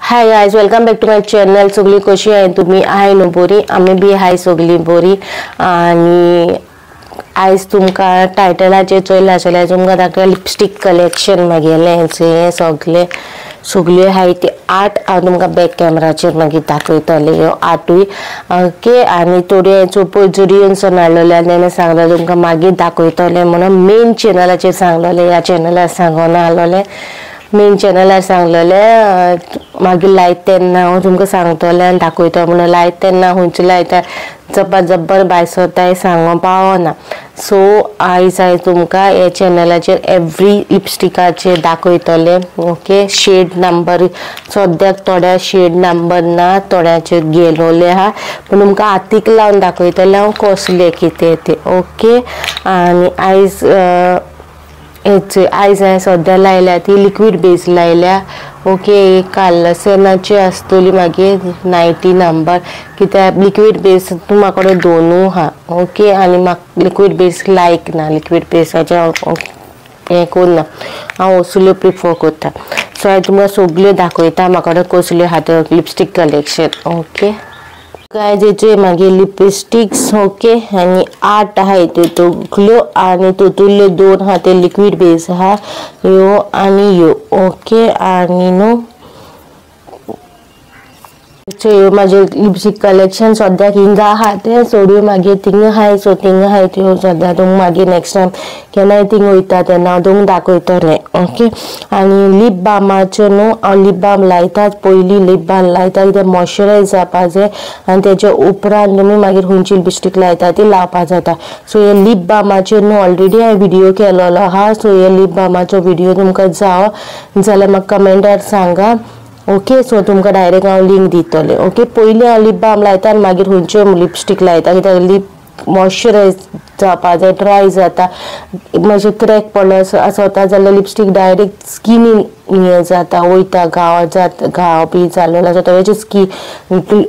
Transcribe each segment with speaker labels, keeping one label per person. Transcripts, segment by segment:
Speaker 1: Hi guys, welcome back to my channel. सगळी कशी आहे तुम्ही? आहे न्हू बरी? आम्ही बी हाय सगळी बरी. आणि आयज तुमकां टायटलाचेर चोयलां आसलें तुमकां दाखयता लिपस्टिक कलेक्शन मागेलें हें सगळ्यो हाय ते 8 हांव तुमकां बॅक कॅमेराचेर मागीर दाखयतलें. ह्यो 8य ओके. आनी थोड्यो चोपय जुडियोनसून हाडलेले आनी तेणें सांगलें तुमकां मागीर दाखयतलें म्हणून मेन चॅनलाचेर सांगलेलें. ह्या चॅनलार सांगोना आसलेलें, मेन चॅनलार सांगलेलें मागीर लायत तेन्ना हांव तुमकां सांगतलें आनी दाखयता म्हणून. लायत तेन्ना खंयचो लायता जब्बर भायर सरता सांगो पावना. सो आयज तुमकां हे चॅनलाचेर एवरी लिपस्टिकाचेर दाखयतलें. ओके. शेड नंबर सद्याक थोड्या शेड नंबर ना, थोड्याचेर गेलोले आहा, पूण तुमकां हातीक लावन दाखयतलें हांव कसलें कितें तें. ओके. आनी आयज हांवें सद्या लायल्या ती लिक्वीड बेस लायल्या. ओके. कालसेनाची आसतली मागीर 90 नंबर, कित्याक लिक्वीड बेस म्हाका कडेन 2 आहा. ओके. आनी म्हाका लिक्वीड बेस लायक ना, लिक्वीड बेसाचें हें करना, हांव असल्यो प्रिफर करता. सो हांवें तुमकां सगळ्यो दाखयता म्हाका कडेन कसल्यो आहा त्यो लिपस्टीक कलेक्शन. ओके. गायजेचे मागीर लिपस्टिक्स. ओके. आनी 8 आहाय त्यो आनी तातूंतल्यो 2 आहा ते लिक्वीड बेस आहा, ह्यो आनी ह्यो. ओके. आनी न्हू ह्यो म्हाजे लिपस्टिक कलेक्शन सद्याक हिंगा आहा ते सोड्यो मागीर थिंग आहाय. सो थिंग आहाय त्यो सद्या तुमकां मागीर नेक्स्ट टायम केन्नाय थिंग वयता तेन्ना हांव तुमकां दाखयतलें. ओके. आनी लिप बामाच्यो न्हू हांव लिप बाम लायताच, पयलीं लिप बाम लायता कित्याक मॉइश्चरायज जावपा जाय आनी तेच्या उपरांत तुमी मागीर खंयची लिपस्टीक लायता ती लावपा जाता. सो हे लिप बामाचेर न्हू ऑलरेडी हांवें व्हिडियो केलोलो आहा. सो हे लिप बामाचो व्हिडियो तुमकां जाय जाल्यार म्हाका कमेंटार सांगा. ओके. सो तुमकां डायरेक्ट हांव लिंक दितलें. ओके. पयलीं हांव लिप बाम लायता आनी मागीर खंयच्यो लिपस्टीक लायता कित्याक लिप मॉइश्चरायज जावपा जाय, ड्राय जाता, मातशें क्रॅक पडलो आसता जाल्यार लिपस्टीक डायरेक्ट स्किनीन हें जाता, वयता, घाव बी जाल्लो आसता तेजे स्कीन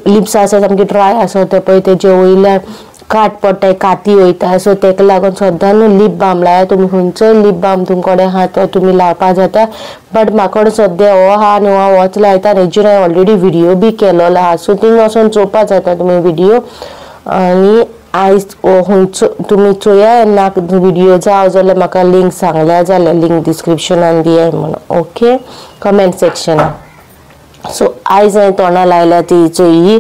Speaker 1: लिप्स आसा सामके ड्राय आसता पळय तेजे वयल्यान काट पडटा, काती वयता. सो तेका लागून सद्दां न्हू लिप बाम लायात. तुमी खंयचोय लिप बाम तुमचे कडेन आहा तो तुमी लावपा जाता. बट म्हाका कडेन सद्या हो आहा आनी हांव होच लायता. हेजेर हांवें ऑलरेडी व्हिडियो बी केलोलो आहा, सो थिंग वचून चोवपा जाता तुमी व्हिडियो. आनी आयज खंयचो तुमी चोया ना व्हिडियो जाव जाल्यार म्हाका लिंक सांगल्या जाल्यार लिंक डिस्क्रिप्शनान दियाय म्हणून. ओके. कमेंट सेक्शनान. सो आयज हांवें तोंडां लायल्या ती ही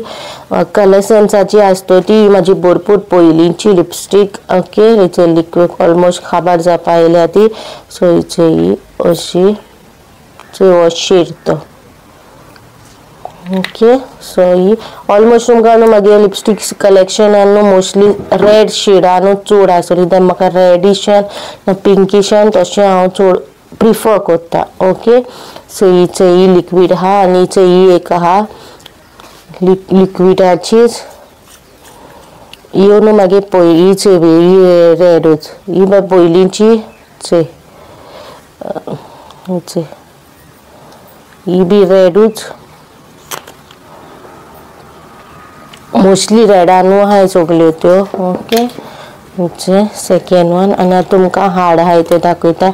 Speaker 1: कलसेन्साची आसता ती म्हाजी भरपूर पयलींची लिपस्टीक. ओके. हेचे लिक्वीड ऑलमोस्ट खाबर जावपा येयल्या ती. सो हिचे ही अशी हो शेड तो. ओके. सो ही ऑलमोस्ट तुमकां न्हू मागीर लिपस्टीक कलेक्शनान न्हू मोस्टली रेड शेडानू चड आसतली कित्याक म्हाका रेडिशान पिंकिशान तशें हांव चड प्रिफर करता. ओके. सो हिचे ही लिक्वीड आहा आनी हिचे ही एक आहा लिक्विडाचीच. ह्यो न्हू मागीर पयलींची रेडूच, ही मागीर पयलींची ही बी रेडूच, मोस्टली रेडानू आहाय सगल्यो त्यो. ओके. Second one. आनी तुमकां हार्ड आहाय ते दाखयता.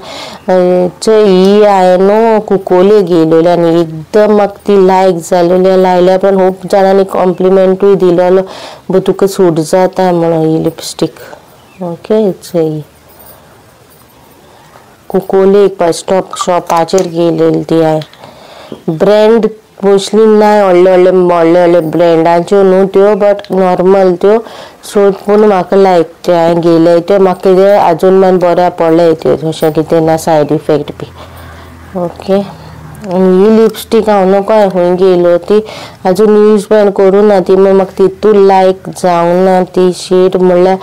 Speaker 1: ही हांवें न्हू कुकोले गेलेली आनी एकदम म्हाका ती लायक जालेली, लायल्या पण खूब जाणांनी कॉम्प्लिमेंटूय दिलेलो बट तुका सूट जाता म्हणून ही लिपस्टीक. ओके. ही कुकोले स्टॉप शॉपाचेर गेलेली ती हांवें. ब्रँड मोस्टली नाय, व्हडले ब्रँडाच्यो न्हू त्यो बट नॉर्मल त्यो. सो पूण म्हाका लायक त्यो हांवें गेले त्यो म्हाका कितें आजून मन बऱ्या पडले त्यो, तशें कितें ना सायड इफेक्ट बी. ओके. आनी ही लिपस्टीक हांव नको खंय गेलो ती आजून यूज पण करूं ना ती, म्हाका तितून लायक जावंक ना ती शेड म्हणल्यार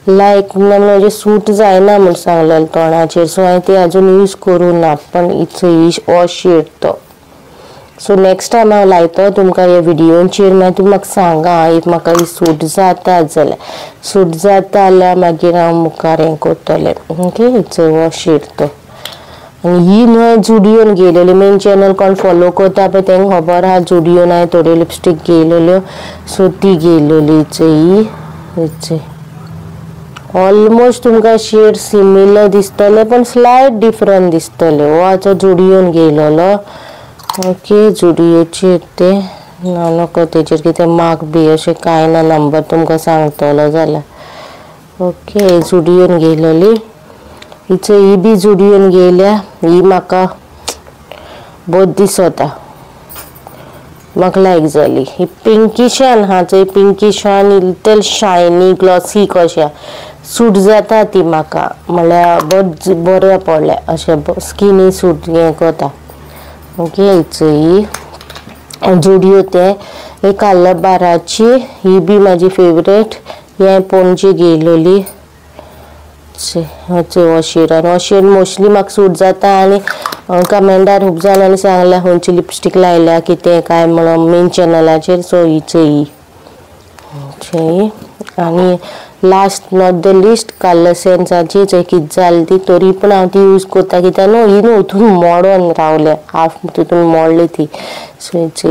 Speaker 1: लायक म्हणजे सूट जायना म्हूण सांगलेलें तोंडाचेर. सो हांवें ती आजून यूज करूं ना. पण हो शेड तो. सो नेक्स्ट टायम हांव लायता तुमकां हे व्हिडियोचेर मागीर तुमी म्हाका सांगा इफ म्हाका ही सूट जाता जाल्यार. सूट जाता जाल्यार मागीर हांव मुखार हें करतलें. ओके. हो शेड तो. आनी ही न्हू हांवें जुडियोन गेलेली. मेन चॅनल कोण फॉलो करता पळय तांकां खबर आहा जुडियोन हांवें थोड्यो लिपस्टीक गेलेल्यो. सो ती गेलेली ही ऑलमोस्ट तुमकां शेड सिमिलर दिसतले पण स्लाइट डिफरंट दिसतले. हो आतां जुडियोन गेलोलो. ओके जुडियोचेर ते नको तेचेर कितें मार्क बी अशें कांय ना. नंबर तुमकां सांगतलो जाल्यार. ओके जुडियोन गेलोली. हिचो ही बी जुडियोन गेल्या. ही म्हाका बहुत दिसता. म्हाका लायक जाली. ही पिंकीशान हा चोय पिंकीशान लिटल शायनी ग्लॉसी कशें सूट जाता ती म्हाका. म्हळ्यार बहुत बरें पडलें अशें स्किनी सूट हें करता. ओके हिचो ही जुडियो ते काल्लबाराची. ही बी म्हाजी फेवरेट. हे पणजे गेलोली. हो शेड मोस्टली म्हाका सूट जाता आनी कमेंटार खूब जाणांनी सांगल्या खंयची लिपस्टीक लायल्या कितें काय म्हणून मेन चॅनलाचेर. सो हिचो ही आनी लास्ट नॉट द लिस्ट कलरसेन्साची कितें जाली ती तरी पूण हांव ती यूज करता कित्याक न्हू ही न्हू हितून मोडोन रावल्या हाफ तितून मोडली ती. सो हिचो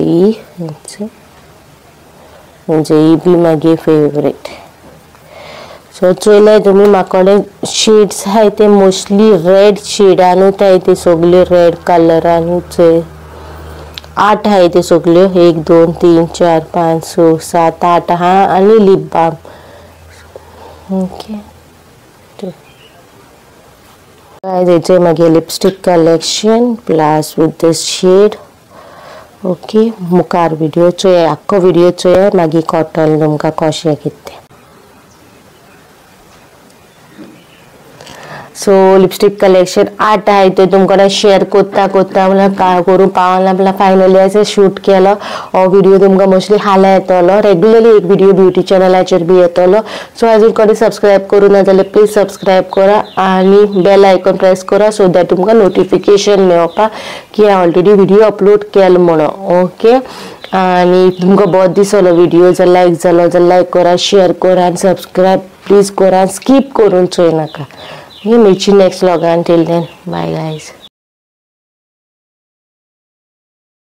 Speaker 1: ही बी म्हागे फेवरेट. सो चोयल्यार तुमी म्हाकोडे शेड्स आहाय ते मोस्टली रेड शेडानूच आहाय ते सगल्यो रेड कलरानूच 8 आहाय ते सगल्यो 1 2 3 4 5 6 7 8 आहा आनी लिप बाम. ओके हेचे मागे lipstick collection plus with this shade. Okay मुखार व्हिडिओ चोय आख्खो व्हिडिओ चोय मागीर कळटलें तुमकां कशें कितें. सो लिपस्टिक कलेक्शन 8 आहाय ते तुमकां शेअर करता म्हळ्यार काय करूं पावना म्हळ्यार फायनली अशें शूट केलो. हो व्हिडिओ तुमकां मोस्टली हाला येतलो. रेग्युलरली एक व्हिडिओ ब्युटी चॅनलाचेर बी येतलो. सो आजून कोणी सबस्क्रायब करूं ना जाल्यार प्लीज सबस्क्रायब करा आनी बेल आयकॉन प्रेस करा सो दॅट तुमकां नोटिफिकेशन मेळपा की हांव ऑलरेडी व्हिडिओ अपलोड केलो म्हणून. ओके आनी तुमकां बहुत दिसलो व्हिडिओ जर लायक जालो जाल्यार लायक करा शेअर करा आनी सबस्क्रायब प्लीज करा स्कीप करून चोय नाका. मेळची नेक्स्ट व्लॉगान. Till then bye guys.